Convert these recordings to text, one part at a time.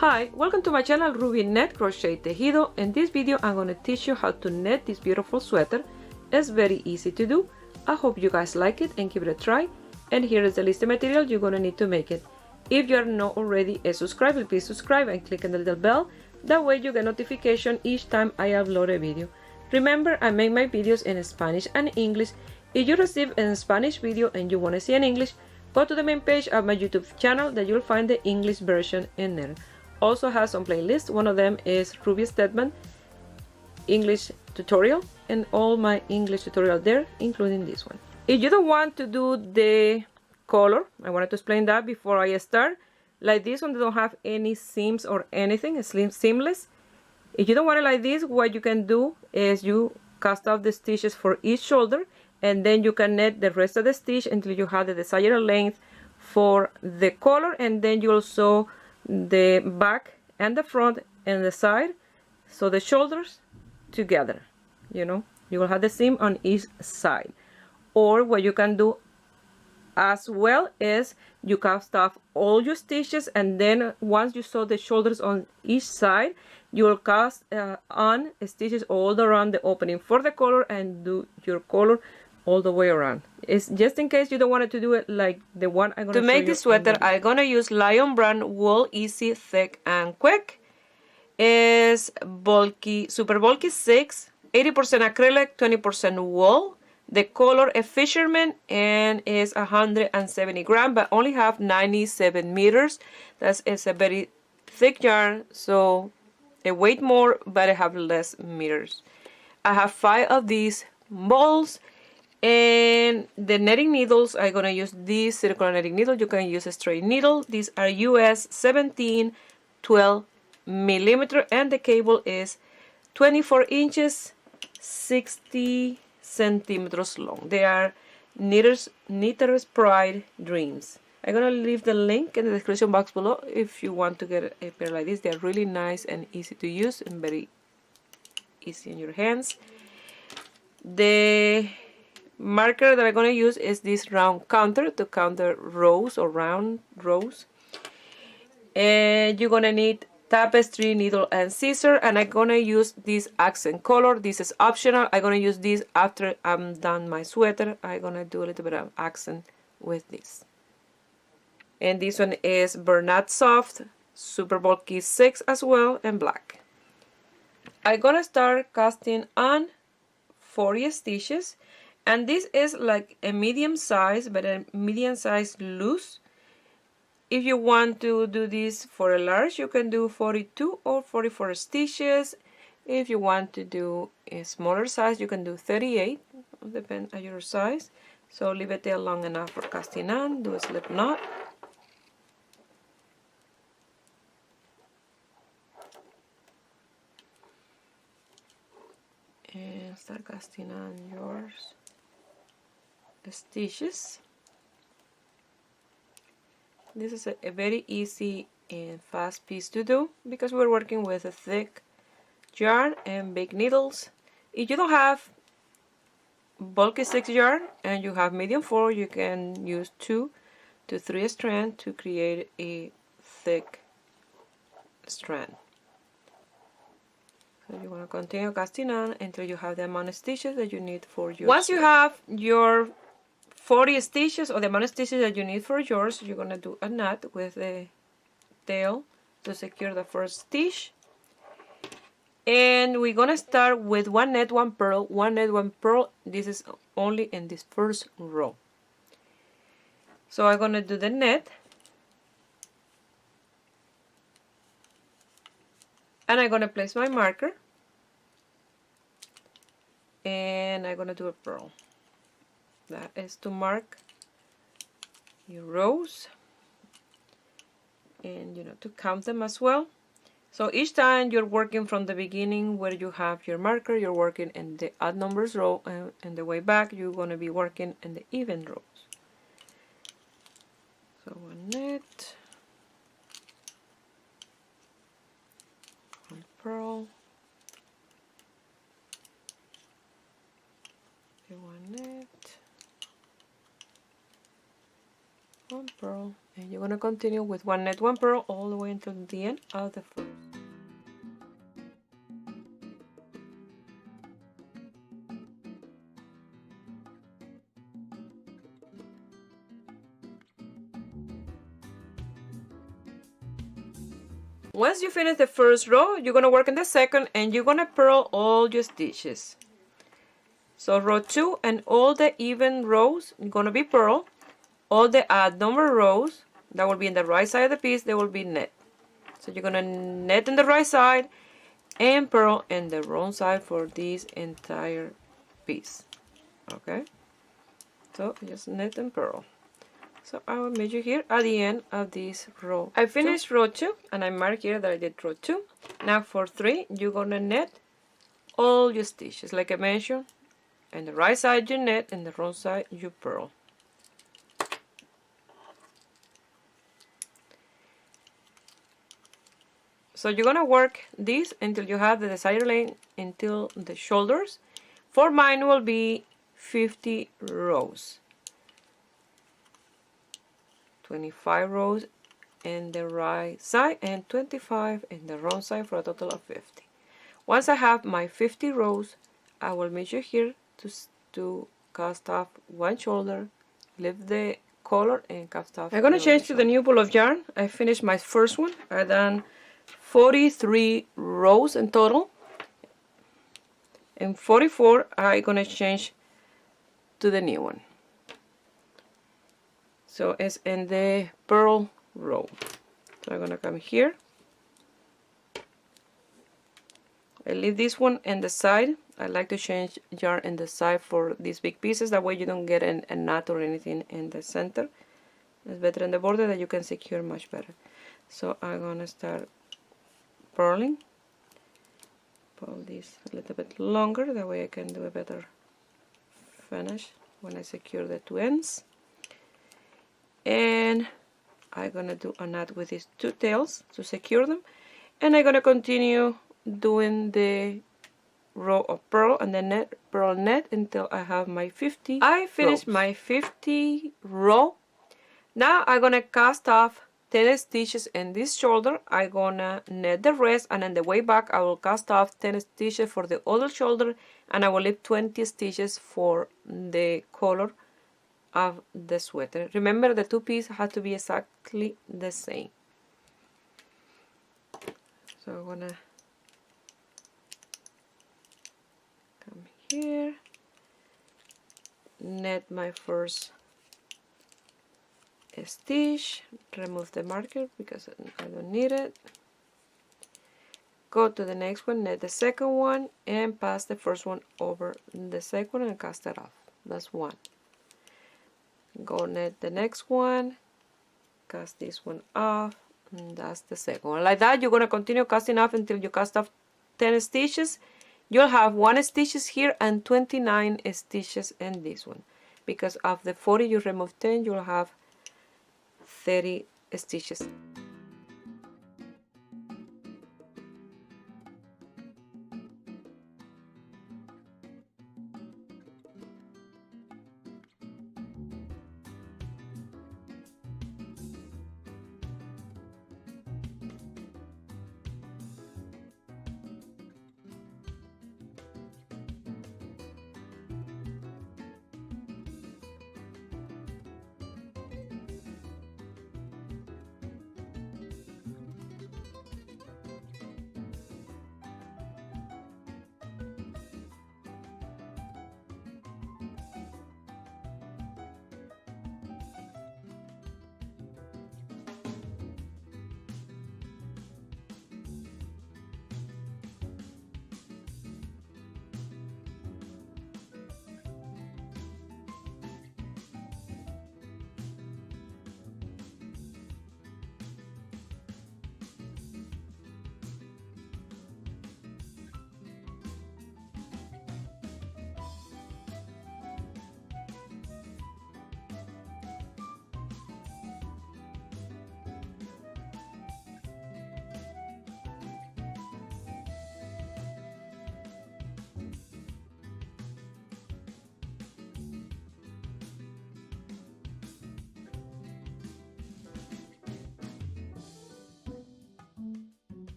Hi, welcome to my channel Ruby Net Crochet Tejido. In this video I'm going to teach you how to knit this beautiful sweater. It's very easy to do. I hope you guys like it and give it a try. And here is the list of material you're going to need to make it. If you are not already a subscriber, please subscribe and click on the little bell. That way you get notification each time I upload a video. Remember, I make my videos in Spanish and English. If you receive a Spanish video and you want to see an English, go to the main page of my YouTube channel that you'll find the English version in there. Also has some playlists. One of them is Ruby Stedman English tutorial, and all my English tutorial there, including this one. If you don't want to do the color, I wanted to explain that before I start. Like this one, they don't have any seams or anything. It's seamless. If you don't want it like this, what you can do is you cast off the stitches for each shoulder, and then you can knit the rest of the stitch until you have the desired length for the color, and then you'll sew the back and the front and the side, so the shoulders together. You will have the seam on each side. Or what you can do as well is you cast off all your stitches, and then once you sew the shoulders on each side, you will cast on stitches all around the opening for the color and do your color all the way around. It's just in case you don't want to do it like the one I'm going to show you. To make this sweater, I'm going to use Lion Brand wool, easy, thick, and quick. It's bulky, super bulky 6, 80% acrylic, 20% wool. The color is Fisherman and is 170 grams, but only have 97 meters. It's a very thick yarn, so it weighs more, but it have less meters. I have 5 of these balls. And the netting needles, I'm going to use these circular netting needle. You can use a straight needle. These are US 17 12 millimeter, and the cable is 24 inches 60 centimeters long. They are Knitter's Pride Dreams. I'm going to leave the link in the description box below if you want to get a pair like this. They're really nice and easy to use and very easy in your hands. The marker that I'm going to use is this round counter to counter rows or round rows. And you're going to need tapestry, needle, and scissors. And I'm going to use this accent color. This is optional. I'm going to use this after I'm done my sweater. I'm going to do a little bit of accent with this. And this one is Bernat Soft, super bulky 6 as well, and black. I'm going to start casting on 40 stitches. And this is like a medium size, but a medium size loose. If you want to do this for a large, you can do 42 or 44 stitches. If you want to do a smaller size, you can do 38, depends on your size. So leave it there long enough for casting on. Do a slip knot. And start casting on yours. Stitches. This is a very easy and fast piece to do because we're working with a thick yarn and big needles. If you don't have bulky 6 yarn and you have medium 4, you can use 2 to 3 strands to create a thick strand. So you want to continue casting on until you have the amount of stitches that you need for your Once you have your 40 stitches or the amount of stitches that you need for yours, you're going to do a knot with the tail to secure the first stitch. And we're going to start with 1 net, 1 purl, 1 net, 1 purl. This is only in this first row. So I'm going to do the net. And I'm going to place my marker. And I'm going to do a purl. That is to mark your rows and to count them as well. So each time you're working from the beginning where you have your marker, you're working in the odd numbers row, and in the way back you're going to be working in the even rows. So 1 net, 1 purl, 1 net, 1 purl, and you're going to continue with one net, one purl all the way until the end of the first. Once you finish the first row, you're going to work in the second and you're going to purl all your stitches. So row 2 and all the even rows are going to be purl. All the odd number rows that will be in the right side of the piece, they will be net. So you're going to net in the right side and purl in the wrong side for this entire piece. Okay? So just net and purl. So I will measure here at the end of this row. I finished row 2 and I mark here that I did row 2. Now for 3, you're going to net all your stitches like I mentioned. In the right side you net, and the wrong side you purl. So you're going to work this until you have the desired length until the shoulders. For mine will be 50 rows. 25 rows in the right side and 25 in the wrong side for a total of 50. Once I have my 50 rows, I will measure here to cast off one shoulder, leave the color and cast off. I'm going to change to the new ball of yarn. I finished my first one. I done 43 rows in total. In 44, I'm going to change to the new one. So it's in the purl row. So I'm going to come here. I leave this one in the side. I like to change yarn in the side for these big pieces. That way you don't get a knot or anything in the center. It's better in the border that you can secure much better. So I'm going to start purling. Pull this a little bit longer. That way I can do a better finish when I secure the two ends. And I'm going to do a knot with these two tails to secure them. And I'm going to continue doing the row of purl and then net, purl net until I have my 50 I finished rows. My 50 row. Now I'm going to cast off 10 stitches in this shoulder. I'm going to net the rest, and on the way back I will cast off 10 stitches for the other shoulder, and I will leave 20 stitches for the color of the sweater. Remember, the two pieces have to be exactly the same. So I'm gonna come here, net my first stitch, remove the marker because I don't need it. Go to the next one, net the second one, and pass the first one over the second and cast it off. That's one. Go net the next one, cast this one off, and that's the second one. Like that, you're going to continue casting off until you cast off 10 stitches. You'll have 1 stitches here and 29 stitches in this one. Because of the 40 you remove 10, you'll have 30 stitches.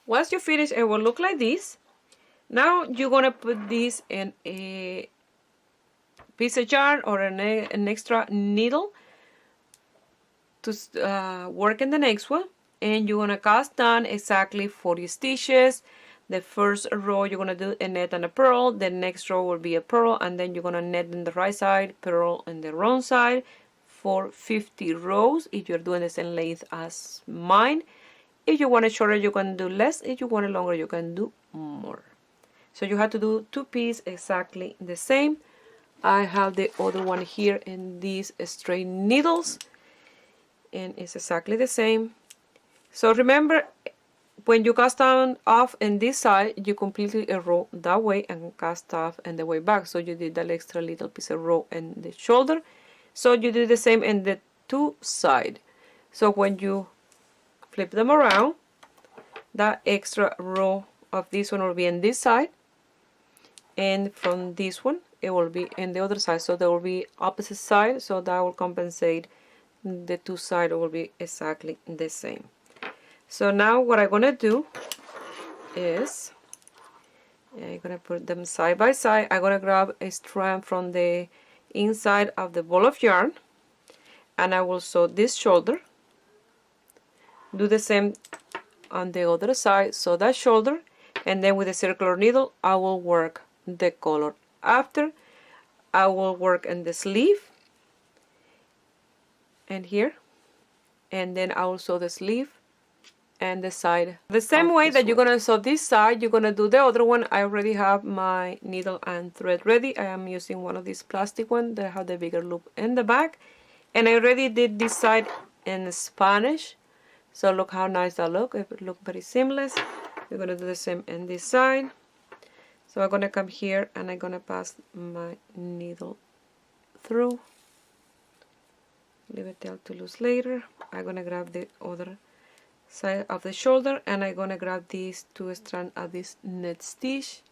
Once you finish, it will look like this. Now you're gonna put this in a piece of yarn or an extra needle to work in the next one, and you're gonna cast down exactly 40 stitches. The first row you're gonna do a net and a purl, the next row will be a purl, and then you're gonna net in the right side, purl in the wrong side for 50 rows if you're doing the same length as mine. If you want it shorter, you can do less. If you want it longer, you can do more. So you have to do two pieces exactly the same. I have the other one here in these straight needles, and it's exactly the same. So remember, when you cast on off in this side, you completely row that way and cast off in the way back. So you did that extra little piece of row in the shoulder. So you do the same in the two side. So when you flip them around, that extra row of this one will be in this side, and from this one it will be in the other side. So there will be opposite side, so that will compensate. The two sides will be exactly the same. So now what I'm gonna do is I'm gonna put them side by side. I'm gonna grab a strand from the inside of the ball of yarn, and I will sew this shoulder. Do the same on the other side, sew that shoulder, and then with a circular needle I will work the color. After, I will work in the sleeve and here, and then I will sew the sleeve and the side. The same way that you're gonna sew this side, you're gonna do the other one. I already have my needle and thread ready. I am using one of these plastic ones that have the bigger loop in the back, and I already did this side in Spanish. So look how nice that look. It look very seamless. We're gonna do the same in this side. So I'm gonna come here and I'm gonna pass my needle through. Leave it till to loose later. I'm gonna grab the other side of the shoulder, and I'm gonna grab these two strands of this net stitch,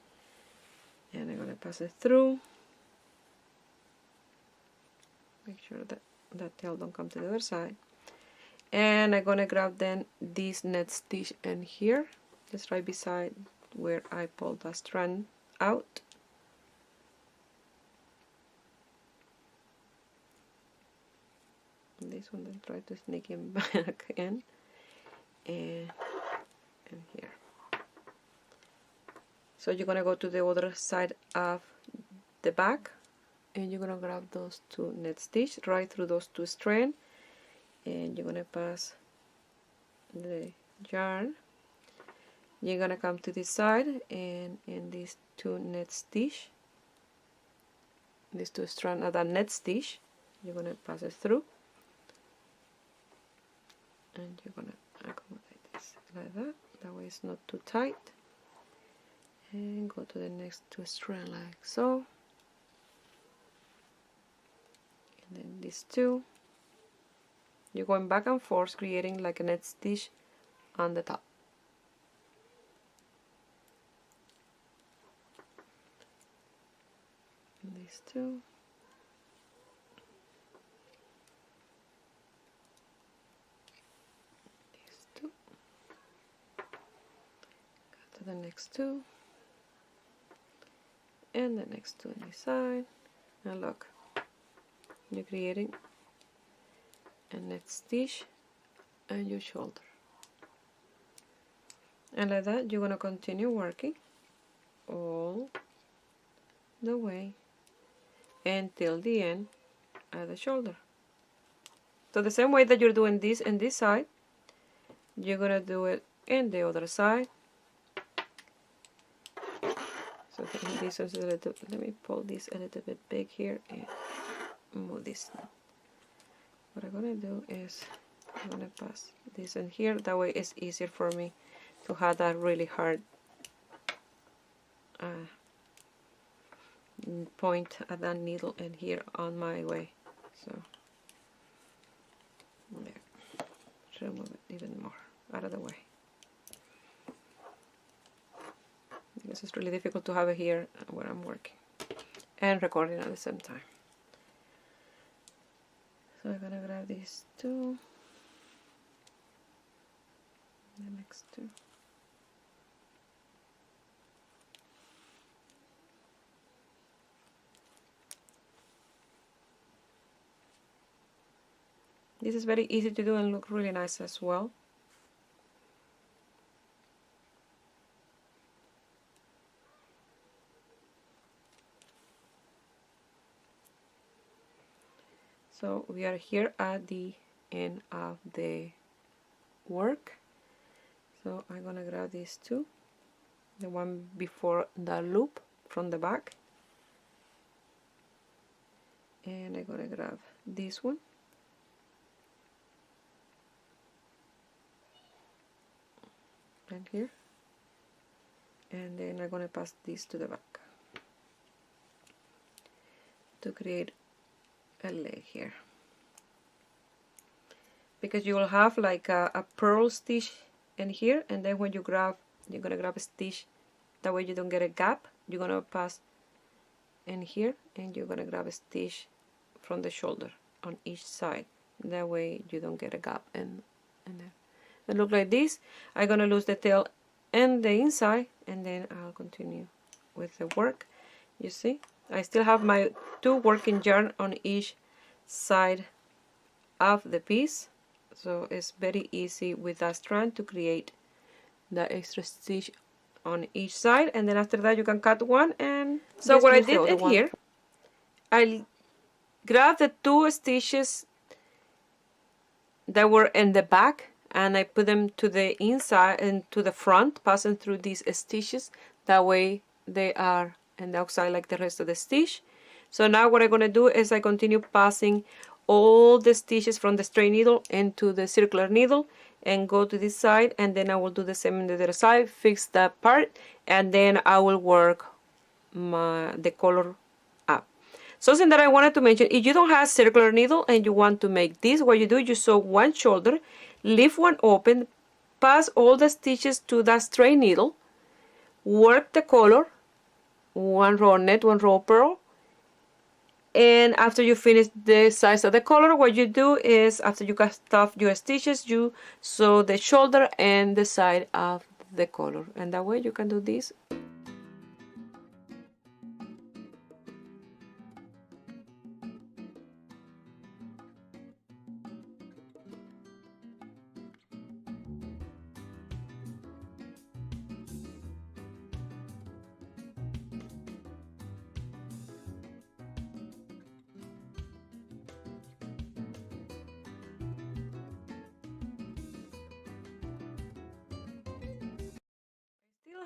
and I'm gonna pass it through. Make sure that that tail don't come to the other side. And I'm gonna grab then this net stitch in here, just right beside where I pulled that strand out. This one, then try to sneak him back in, and here. So you're gonna go to the other side of the back, and you're gonna grab those two net stitch right through those two strands, and you're gonna pass the yarn. You're gonna come to this side, and in these two net stitch, these two strands of that net stitch, you're gonna pass it through, and you're gonna accommodate this like that. That way it's not too tight. And go to the next two strands like so. And then these two. You're going back and forth, creating like a net stitch on the top. These two. These two. Go to the next two. And the next two on this side. And look, you're creating a net stitch on your shoulder. And like that, you're going to continue working all the way until the end at the shoulder. So the same way that you're doing this in this side, you're going to do it in the other side. So this is a little, let me pull this a little bit big here and move this. What I'm going to do is I'm going to pass this in here. That way it's easier for me to have that really hard point at that needle and here on my way. So there, remove it even more out of the way, because it's really difficult to have it here where I'm working and recording at the same time. So I'm gonna grab these two, the next two. This is very easy to do and look really nice as well. So we are here at the end of the work. So I'm gonna grab these two, the one before the loop from the back, and I'm gonna grab this one. And here, and then I'm going to pass this to the back to create a leg here, because you will have like a purl stitch in here, and then when you grab, you're going to grab a stitch, that way you don't get a gap. You're going to pass in here and you're going to grab a stitch from the shoulder on each side, that way you don't get a gap in there. It look like this. I'm gonna lose the tail and the inside, and then I'll continue with the work. You see, I still have my two working yarn on each side of the piece, so it's very easy with that strand to create the extra stitch on each side, and then after that you can cut one. And so what I did here, I grabbed the two stitches that were in the back, and I put them to the inside and to the front, passing through these stitches. That way they are on the outside like the rest of the stitch. So now what I'm going to do is I continue passing all the stitches from the straight needle into the circular needle and go to this side, and then I will do the same on the other side, fix that part, and then I will work the color up. Something that I wanted to mention, if you don't have circular needle and you want to make this, what you do, you sew one shoulder, leave one open, pass all the stitches to that straight needle, work the color, one row net, one row purl, and after you finish the size of the color, what you do is after you cut off your stitches, you sew the shoulder and the side of the color, and that way you can do this.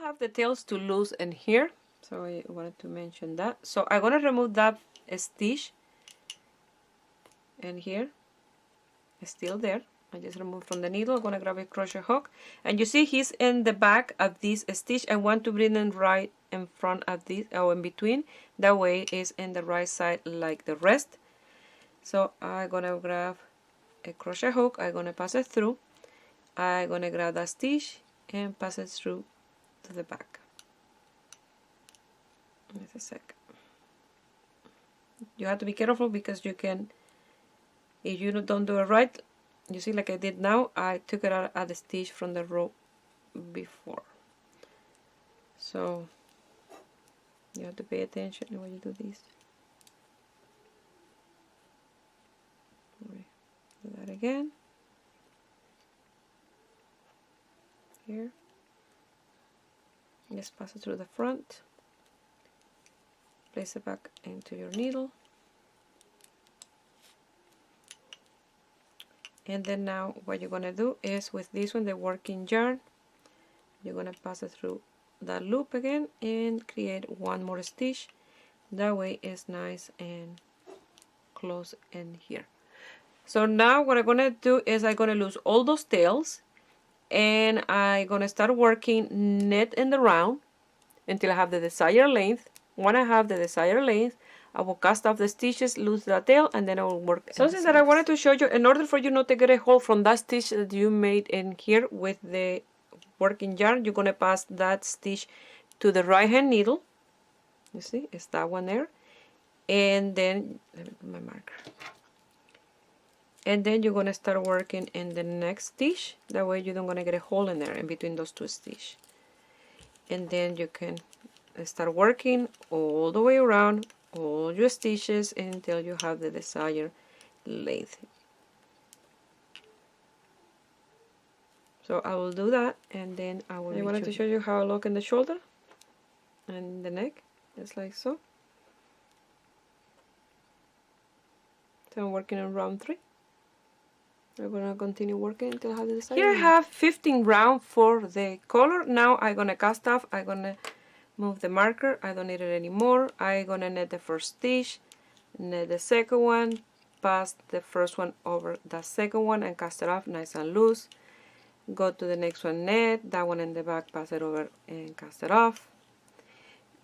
Have the tails to loose in here, so I wanted to mention that. So I'm gonna remove that stitch, and here it's still there. I just removed from the needle. I'm gonna grab a crochet hook, and you see he's in the back of this stitch. I want to bring him right in front of this, or in between, that way it's in the right side like the rest. So I'm gonna grab a crochet hook. I'm gonna pass it through. I'm gonna grab that stitch and pass it through to the back. Just a sec. You have to be careful because you can, if you don't do it right, you see like I did now, I took it out of the stitch from the row before. So you have to pay attention when you do this. Do that again. Here. Just pass it through the front. Place it back into your needle. And then now what you're gonna do is with this one, the working yarn, you're gonna pass it through that loop again and create one more stitch. That way it's nice and close in here. So now what I'm gonna do is I'm gonna lose all those tails and I'm gonna start working knit in the round until I have the desired length. When I have the desired length, I will cast off the stitches, lose the tail, and then I will work. Something that I wanted to show you, in order for you not to get a hole from that stitch that you made in here with the working yarn, you're gonna pass that stitch to the right hand needle. You see, it's that one there. And then, let me put my marker. And then you're gonna start working in the next stitch. That way you don't gonna get a hole in there in between those two stitches. And then you can start working all the way around all your stitches until you have the desired length. So I will do that, and then I wanted to show you how I look in the shoulder and the neck. It's like so. So I'm working on round 3. I'm gonna continue working until I have the desired. Here I have 15 rounds for the color. Now I'm gonna cast off. I'm gonna move the marker. I don't need it anymore. I'm gonna knit the first stitch, knit the second one, pass the first one over the second one and cast it off nice and loose. Go to the next one, knit that one in the back, pass it over and cast it off.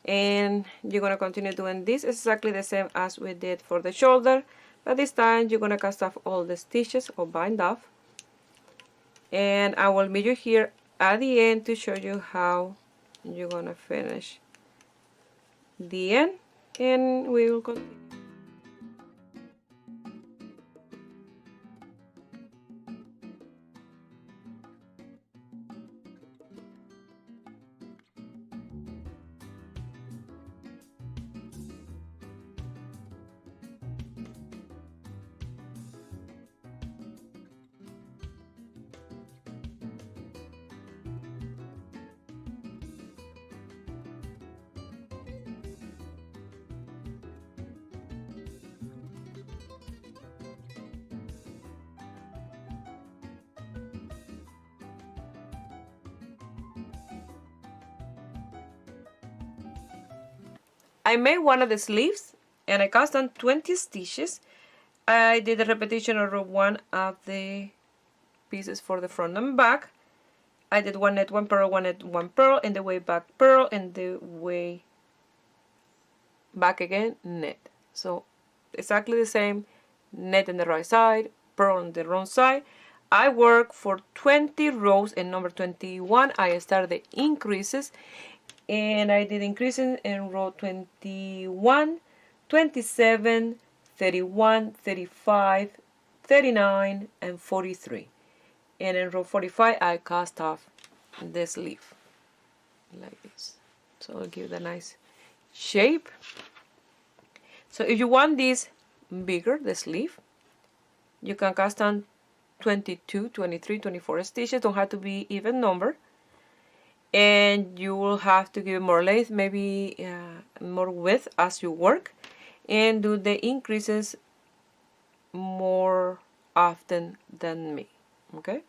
And you're gonna continue doing this exactly the same as we did for the shoulder, but this time you're gonna cast off all the stitches or bind off. And I will meet you here at the end to show you how you're gonna finish the end, and we will continue. I made one of the sleeves and I cast on 20 stitches. I did a repetition of one of the pieces for the front and back. I did one knit, one purl, one knit, one purl, and the way back purl, and the way back again knit. So exactly the same, knit on the right side, purl on the wrong side. I work for 20 rows, and number 21 I started the increases, and I did increasing in row 21, 27, 31, 35, 39, and 43. And in row 45 I cast off this leaf like this, so I'll give it a nice shape. So if you want this bigger, the sleeve, you can cast on 22, 23, 24 stitches. Don't have to be even number, and you will have to give it more length, maybe more width as you work, and do the increases more often than me. Okay,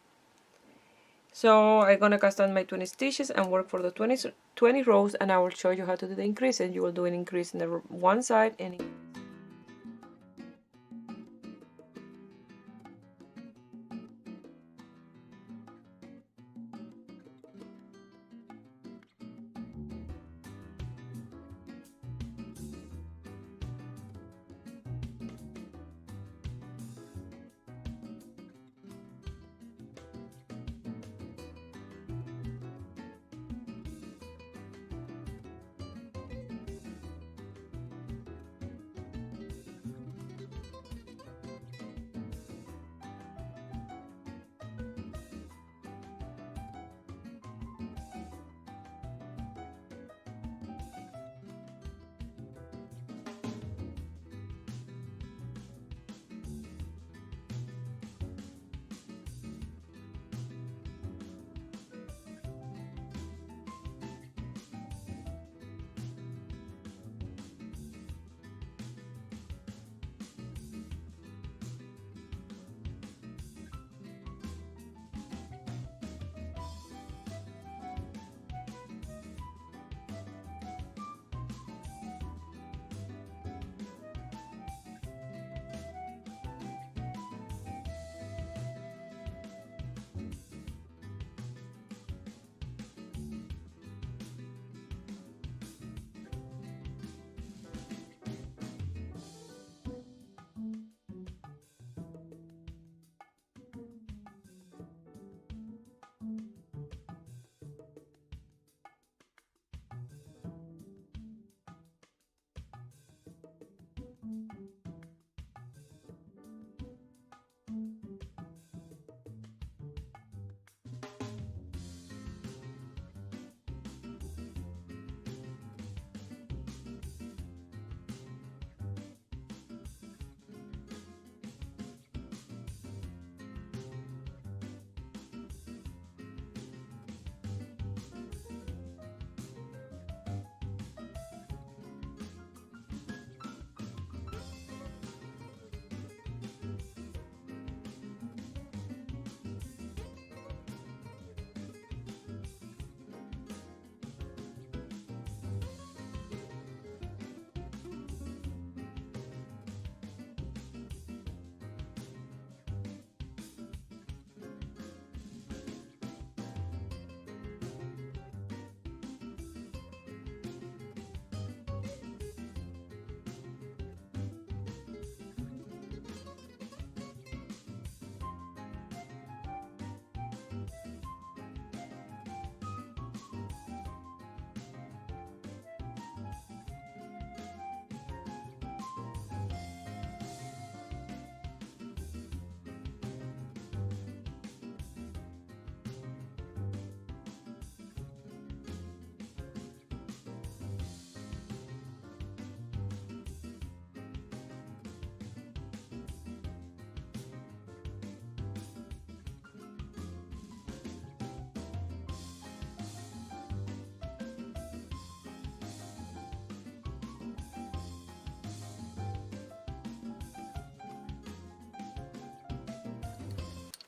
so I'm gonna cast on my 20 stitches and work for the 20 rows, and I will show you how to do the increase, and you will do an increase in the one side and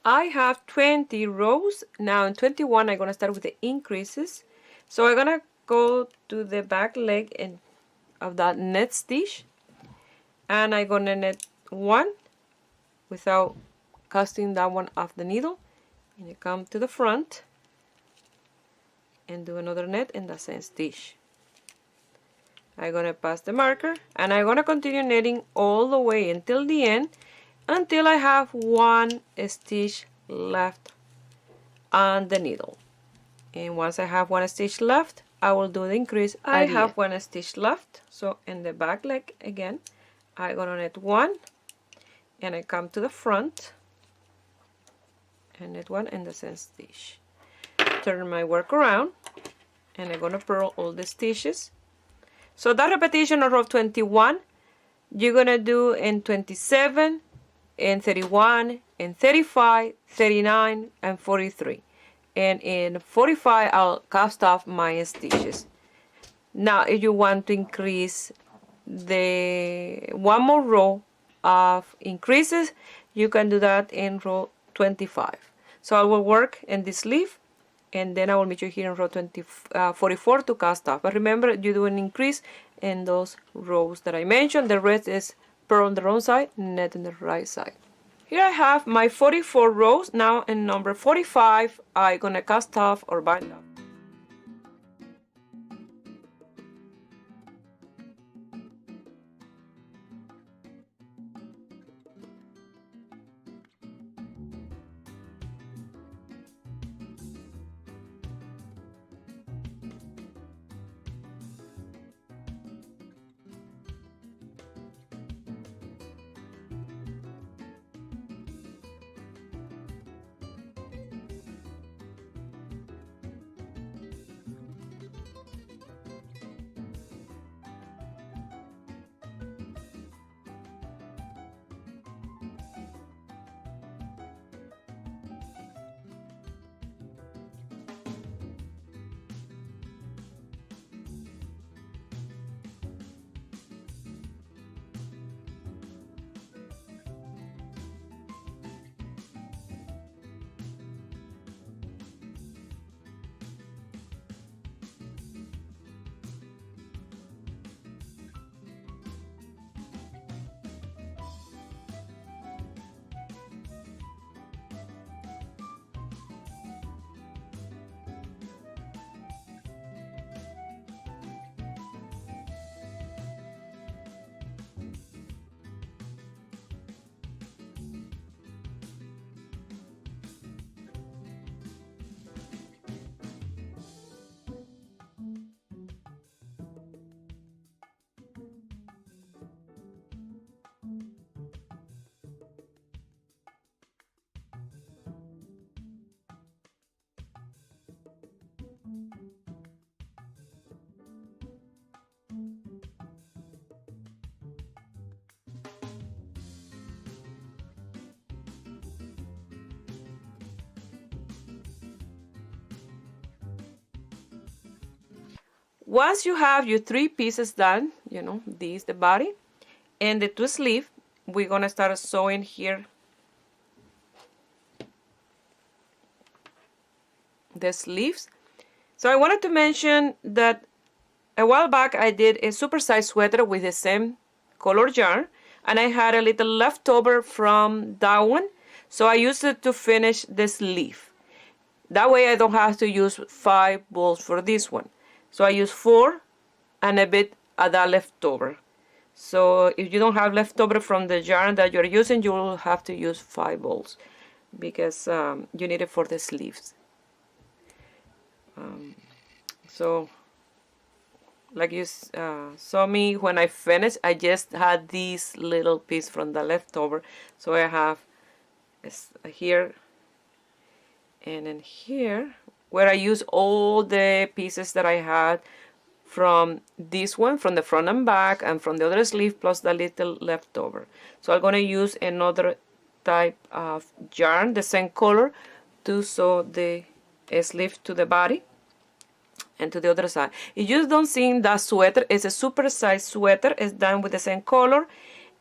I have 20 rows. Now in 21 I'm going to start with the increases. So I'm going to go to the back leg of that net stitch, and I'm going to knit one without casting that one off the needle, and you come to the front and do another net in the same stitch. I'm going to pass the marker, and I'm going to continue knitting all the way until the end, until I have one stitch left on the needle. And once I have one stitch left, I will do the increase. I have one stitch left, so in the back leg again, I'm going to knit one, and I come to the front and knit one in the same stitch. Turn my work around, and I'm going to purl all the stitches. So that repetition of row 21, you're going to do in 27, in 31, in 35, 39, and 43. And in 45, I'll cast off my stitches. Now, if you want to increase the one more row of increases, you can do that in row 25. So I will work in this sleeve, and then I will meet you here in row 44 to cast off. But remember, you do an increase in those rows that I mentioned. The rest is purl on the wrong side, net on the right side. Here I have my 44 rows. Now in number 45, I'm gonna cast off or bind off. Once you have your 3 pieces done, you know, this the body and the 2 sleeve, we're gonna start sewing here the sleeves. So I wanted to mention that a while back I did a supersized sweater with the same color yarn, and I had a little leftover from that one, so I used it to finish the sleeve. That way I don't have to use 5 balls for this one. So I use 4 and a bit of that leftover. So if you don't have leftover from the yarn that you're using, you will have to use 5 balls because you need it for the sleeves. So like you saw me when I finished, I just had this little piece from the leftover. So I have here and then here, where I use all the pieces that I had from this one, from the front and back, and from the other sleeve, plus the little leftover. So I'm going to use another type of yarn, the same color, to sew the sleeve to the body and to the other side. If you don't see that sweater, it's a super size sweater. It's done with the same color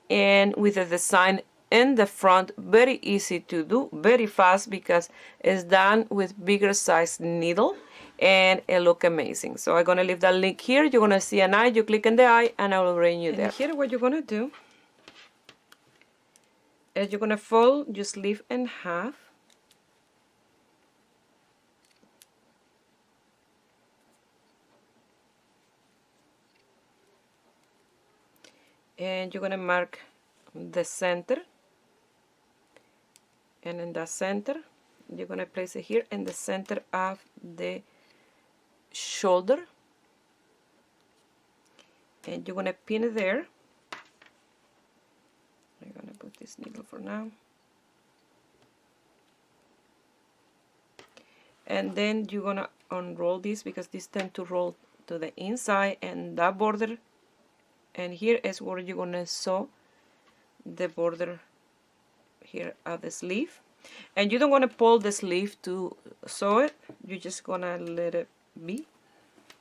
and with the design in the front. Very easy to do, very fast, because it's done with bigger size needle and it look amazing. So I'm gonna leave that link here. You're gonna see an eye, you click on the eye and I will bring you there. Here what you're gonna do is you're gonna fold your sleeve in half. And you're gonna mark the center, and in the center you're gonna place it here in the center of the shoulder, and you're gonna pin it there. I'm gonna put this needle for now, and then you're gonna unroll this because this tend to roll to the inside, and that border, and here is where you're gonna sew the border here of the sleeve. And you don't want to pull the sleeve to sew it, you're just gonna let it be.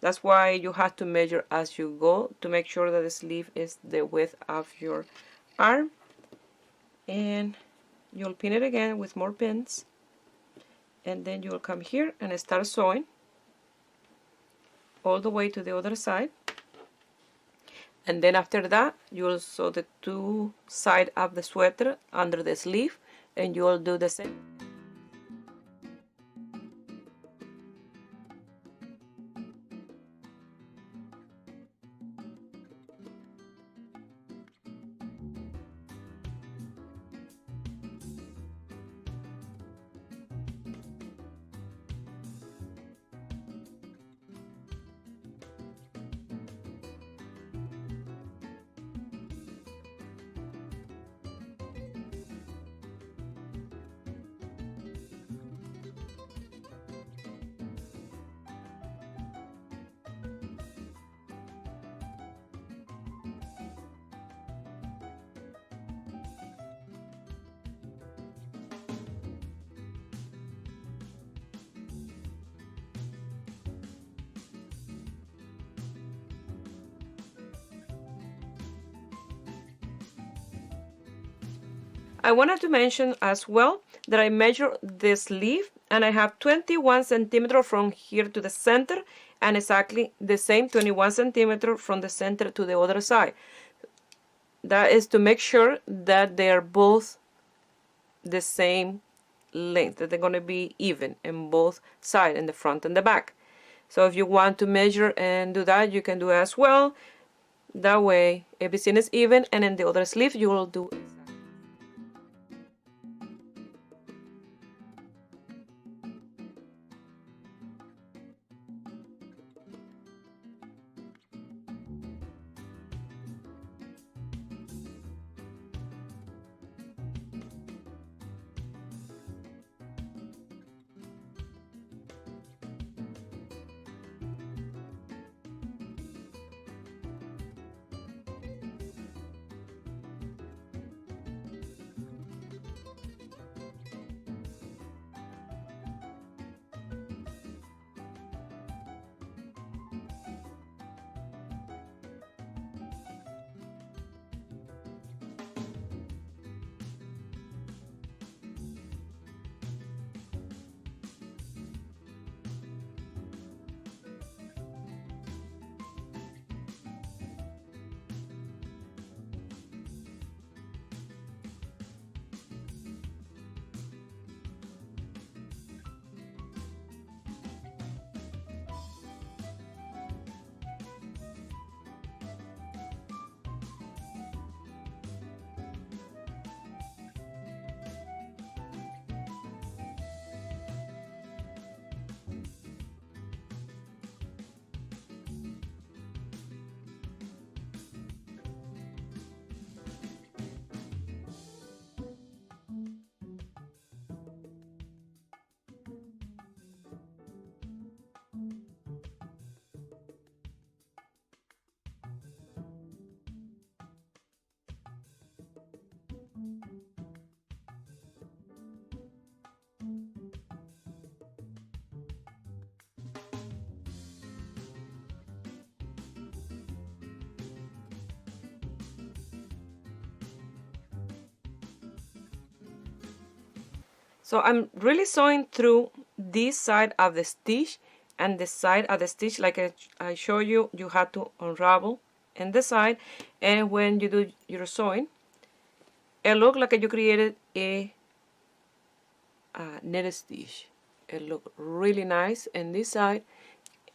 That's why you have to measure as you go to make sure that the sleeve is the width of your arm. And you'll pin it again with more pins, and then you'll come here and start sewing all the way to the other side. And then after that you'll sew the two sides of the sweater under the sleeve, and you'll do the same. I wanted to mention as well that I measured the sleeve and I have 21 centimeters from here to the center, and exactly the same 21 centimeters from the center to the other side. That is to make sure that they are both the same length, that they're going to be even in both sides, in the front and the back. So if you want to measure and do that, you can do it as well. That way everything is even, and in the other sleeve you will do exactly. So I'm really sewing through this side of the stitch and the side of the stitch, like I show you, you have to unravel in the side, and when you do your sewing, it looks like you created a knit stitch. It looks really nice in this side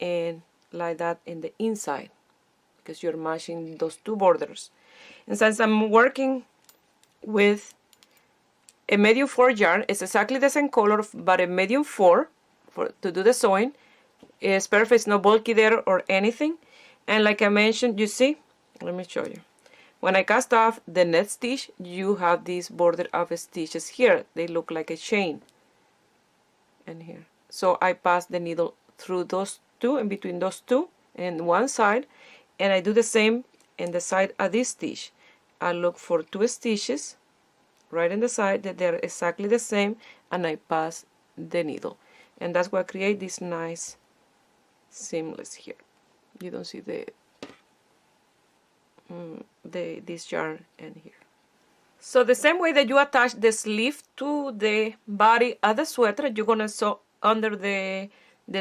and like that in the inside, because you're matching those two borders. And since I'm working with a medium 4 yarn, it's exactly the same color, but a medium 4 to do the sewing. It's perfect, it's not bulky there or anything. And like I mentioned, you see, let me show you. When I cast off the net stitch, you have this border of stitches here. They look like a chain. And here. So I pass the needle through those two, in between those two, and one side, and I do the same in the side of this stitch. I look for 2 stitches right in the side that they're exactly the same, and I pass the needle, and that's what create this nice seamless here. You don't see this yarn in here. So the same way that you attach the sleeve to the body of the sweater, you're gonna sew under the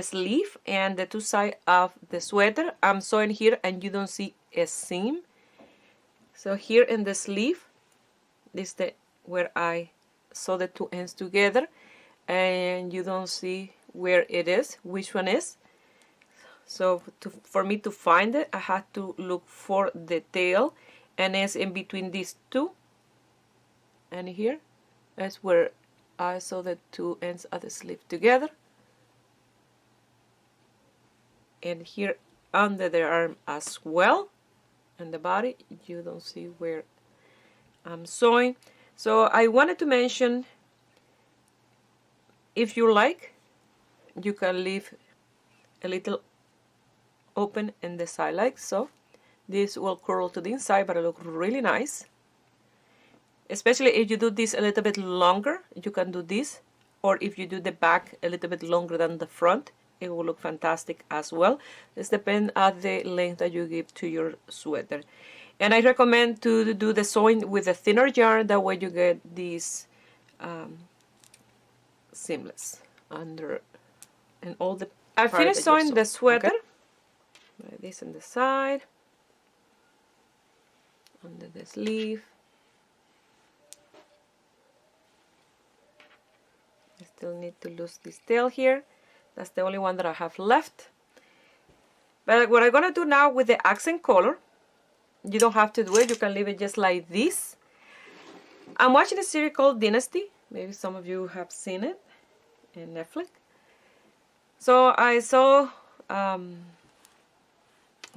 sleeve and the two sides of the sweater. I'm sewing here and you don't see a seam. So here in the sleeve, this is where I sew the two ends together, and you don't see where it is, which one is. So for me to find it, I had to look for the tail, and it's in between these two. And here is where I sew the two ends of the sleeve together. And here under the arm as well, and the body, you don't see where I'm sewing. So I wanted to mention, if you like, you can leave a little open in the side like so. This will curl to the inside, but it looks really nice. Especially if you do this a little bit longer, you can do this. Or if you do the back a little bit longer than the front, it will look fantastic as well. It depends on the length that you give to your sweater. And I recommend to do the sewing with a thinner yarn, that way you get these seamless under and all the. I finished sewing the sweater. Okay. This on the side, under the sleeve. I still need to lose this tail here. That's the only one that I have left. But what I'm gonna do now with the accent color, you don't have to do it, you can leave it just like this. I'm watching a series called Dynasty. Maybe some of you have seen it in Netflix. So I saw, I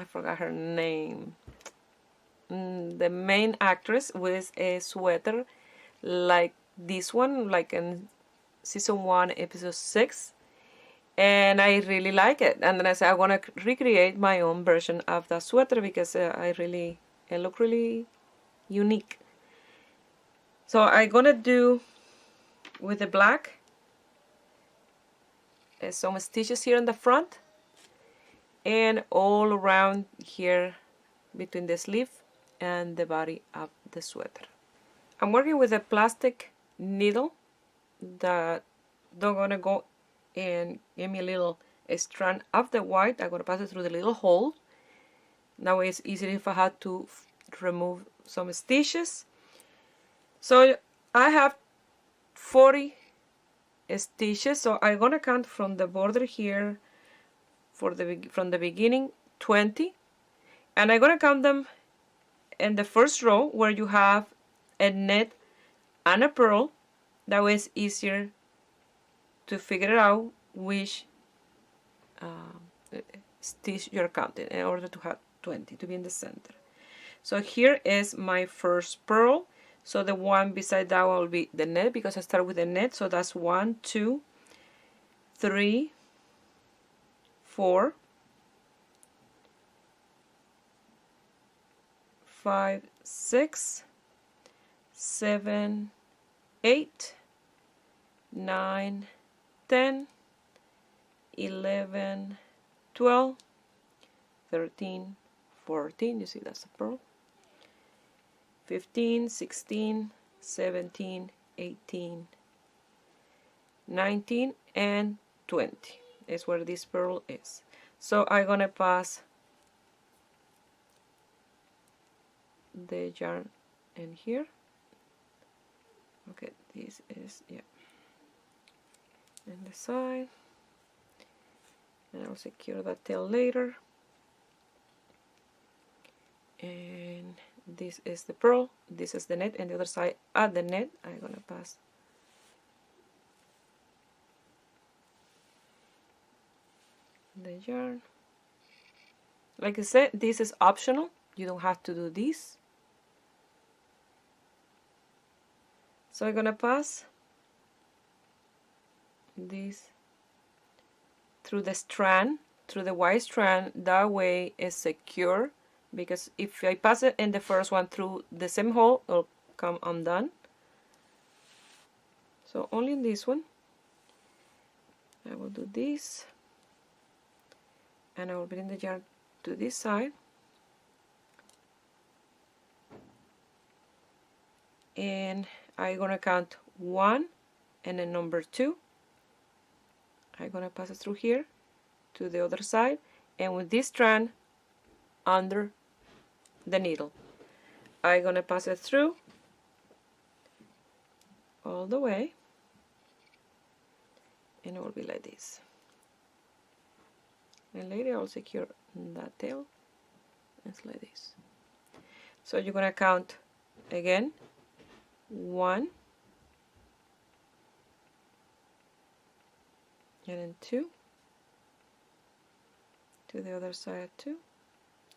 forgot her name. The main actress with a sweater like this one, like in season 1, episode 6. And I really like it, and then I said I want to recreate my own version of that sweater, because it look really unique. So I'm gonna do with the black some stitches here in the front and all around here between the sleeve and the body of the sweater. I'm working with a plastic needle that I'm gonna go and give me a strand of the white. I'm going to pass it through the little hole. That way it's easier if I had to remove some stitches. So I have 40 stitches, so I'm going to count from the border here from the beginning 20, and I'm going to count them in the first row where you have a net and a purl. That way it's easier to figure out which stitch you're counting in order to have 20 to be in the center. So here is my first purl. So the one beside that one will be the net, because I start with the net. So that's 1, 2, 3, 4, 5, 6, 7, 8, 9, 10, 11, 12, 13, 14, you see that's a purl, 15, 16, 17, 18, 19 and 20 is where this purl is. So I'm gonna pass the yarn in here. Okay, this is, yeah, and the side, and I'll secure that tail later. And this is the purl, this is the net, and the other side at the net I'm gonna pass the yarn. Like I said, this is optional, you don't have to do this. So I'm gonna pass this through the strand, through the white strand, that way it's secure, because if I pass it in the first one through the same hole, it'll come undone. So only in this one I will do this, and I will bring the yarn to this side, and I'm gonna count 1 and then number 2. I'm gonna pass it through here to the other side, and with this strand under the needle I'm gonna pass it through all the way, and it will be like this. And later I'll secure that tail. It's like this. So you're gonna count again 1 and then 2 to the other side 2,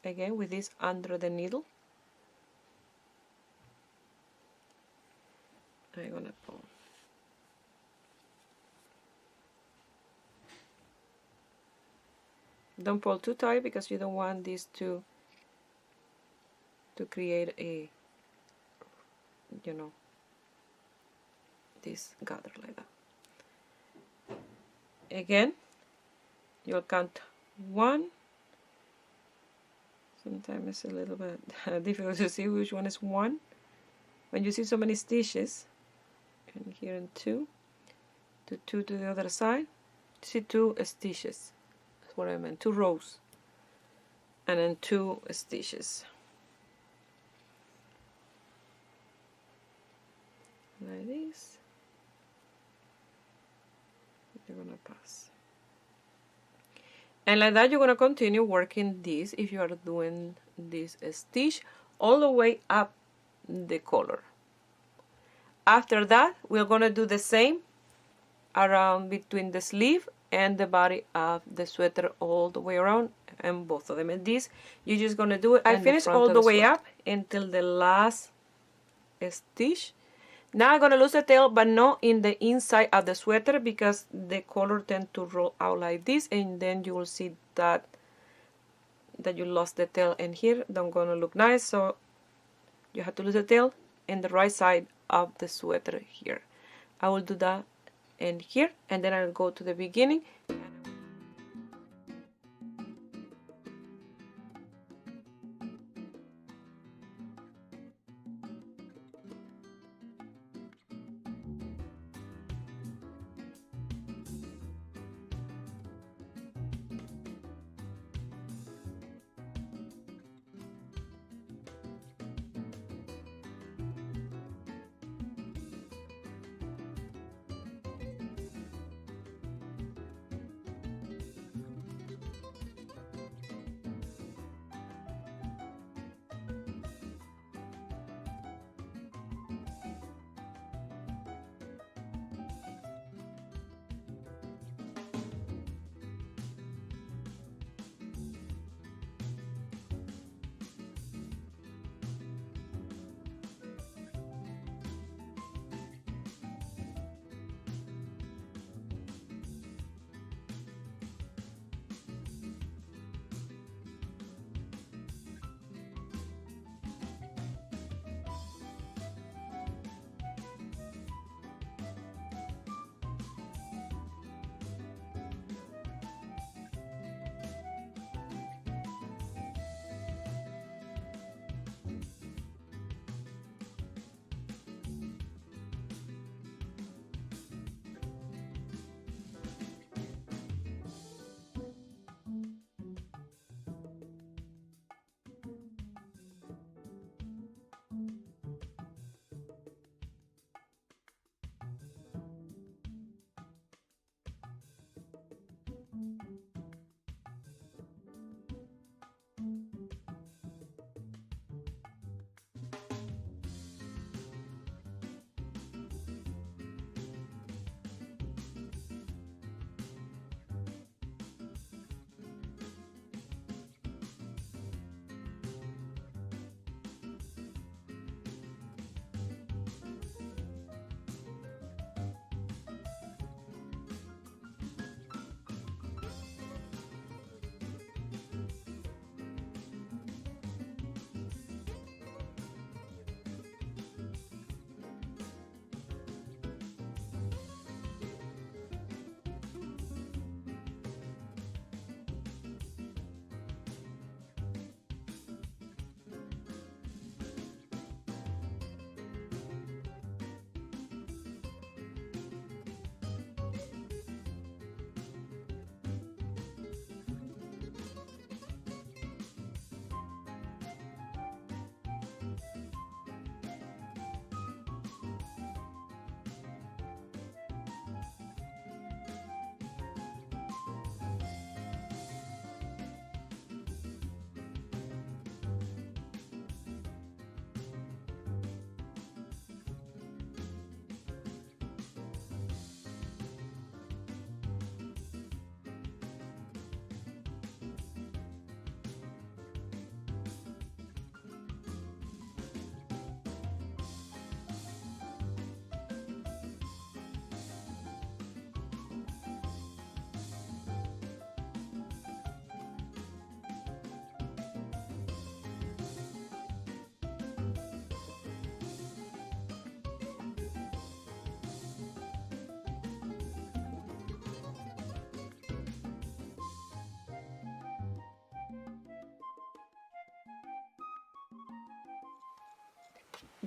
again with this under the needle. I'm gonna pull. Don't pull too tight because you don't want this to create a, you know, this gather like that. Again, you'll count 1. Sometimes it's a little bit difficult to see which one is 1 when you see so many stitches. And here in 2 to the other side, see 2 stitches. That's what I meant, 2 rows, and then 2 stitches like this. You're gonna pass, and like that you're gonna continue working this if you are doing this stitch all the way up the collar. After that we're gonna do the same around between the sleeve and the body of the sweater all the way around, and both of them. And this you're just gonna do it. I finished all the way up until the last stitch. Now I'm gonna lose the tail, but not in the inside of the sweater, because the color tends to roll out like this, and then you will see that you lost the tail in here. Don't gonna look nice, so you have to lose the tail in the right side of the sweater here. I will do that in here, and then I'll go to the beginning.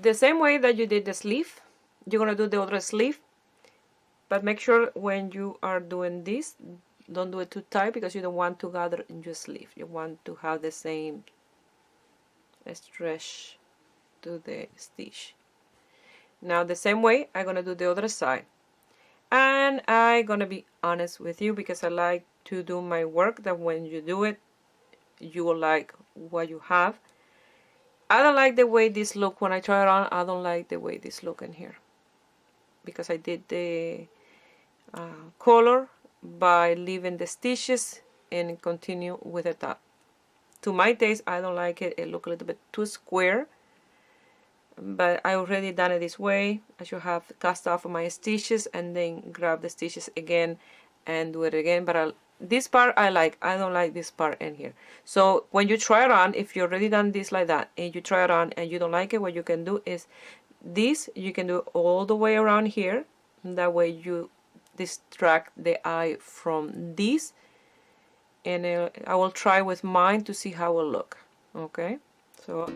The same way that you did the sleeve, you're gonna do the other sleeve, but make sure when you are doing this, don't do it too tight because you don't want to gather in your sleeve. You want to have the same stretch to the stitch. Now the same way, I'm gonna do the other side. And I'm gonna be honest with you because I like to do my work that when you do it, you will like what you have. I don't like the way this look when I try it on. I don't like the way this look in here because I did the color by leaving the stitches and continue with the top. To my taste, I don't like it. It looks a little bit too square, but I already done it this way. I should have cast off my stitches and then grab the stitches again and do it again. But this part I like. I don't like this part in here. So when you try it on, if you already done this like that and you try it on and you don't like it, what you can do is this, you can do all the way around here. That way you distract the eye from this, and I will try with mine to see how it will look. Okay, so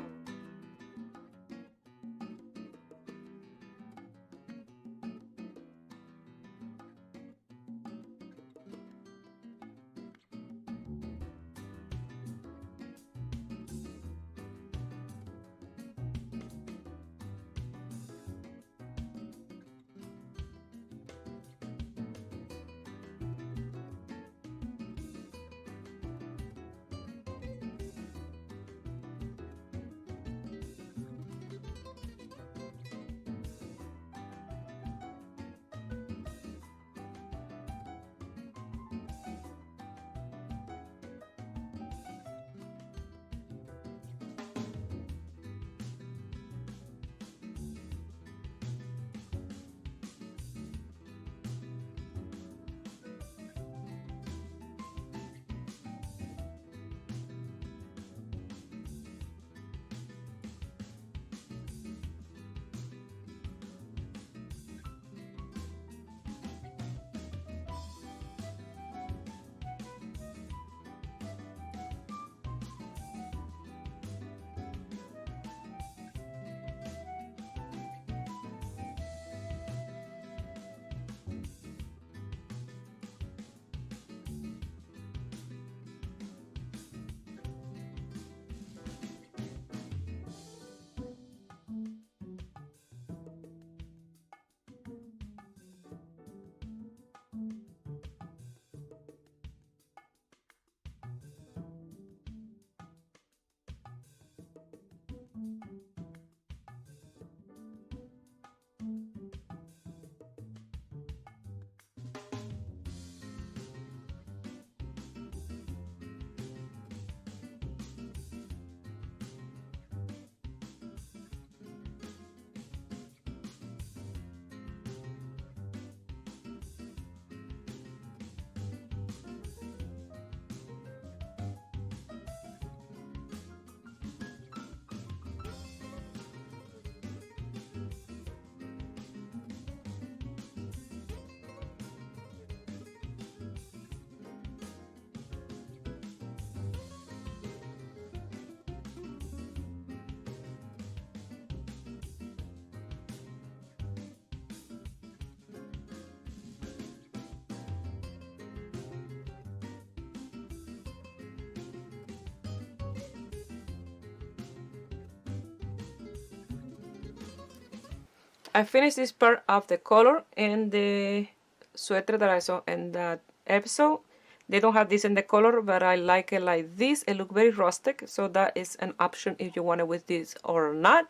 I finished this part of the color in the sweater that I saw in that episode. They don't have this in the color, but I like it like this. It looks very rustic, so that is an option if you want it with this or not.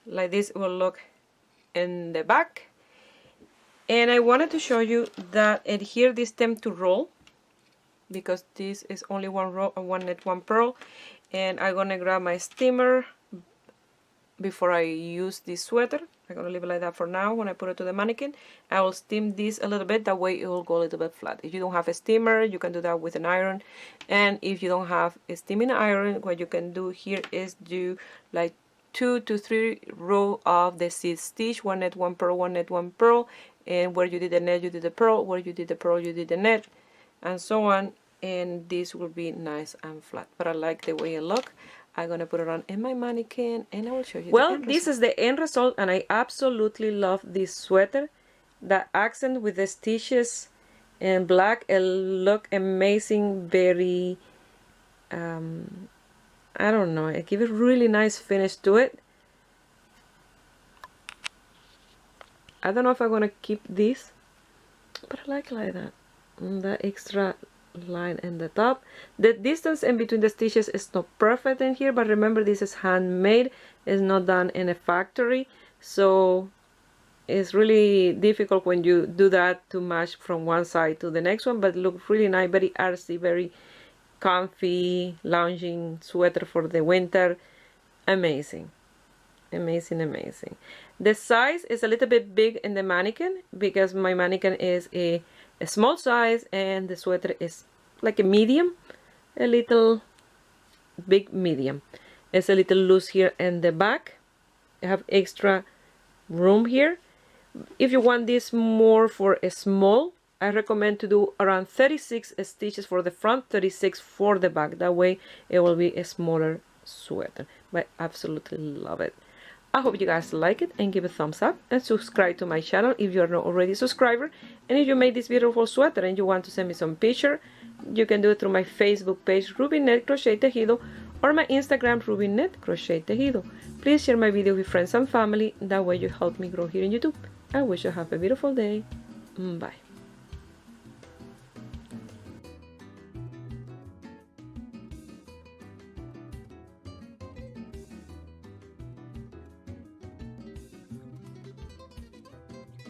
Like this will look in the back. And I wanted to show you that here this tend to roll, because this is only one row, one knit, one purl. And I'm gonna grab my steamer before I use this sweater. I'm gonna leave it like that for now. When I put it to the mannequin, I will steam this a little bit, that way it will go a little bit flat. If you don't have a steamer, you can do that with an iron. And if you don't have a steaming iron, what you can do here is do like 2 to 3 rows of the seed stitch, one net, one purl, one net, one purl, and where you did the net you did the purl, where you did the purl you did the net, and so on. And this will be nice and flat, but I like the way it looks. I'm gonna put it on in my mannequin and I will show you. Well, this is the end result, and I absolutely love this sweater. The accent with the stitches in black, it look amazing. Very I don't know, I give it really nice finish to it. I don't know if I'm gonna keep this, but I like that. That extra line in the top. The distance in between the stitches is not perfect in here, but remember this is handmade, it's not done in a factory, so it's really difficult when you do that to match from one side to the next one. But it looks really nice, very artsy, very comfy lounging sweater for the winter. Amazing, amazing, amazing. The size is a little bit big in the mannequin because my mannequin is a small size, and the sweater is like a medium, a little big medium. It's a little loose here in the back. I have extra room here. If you want this more for a small, I recommend to do around 36 stitches for the front, 36 for the back. That way it will be a smaller sweater. But I absolutely love it. I hope you guys like it, and give a thumbs up and subscribe to my channel if you are not already a subscriber. And if you made this beautiful sweater and you want to send me some picture, you can do it through my Facebook page, Ruby Net Crochet Tejido, or my Instagram, Ruby Net Crochet Tejido. Please share my video with friends and family. That way you help me grow here in YouTube. I wish you have a beautiful day. Bye.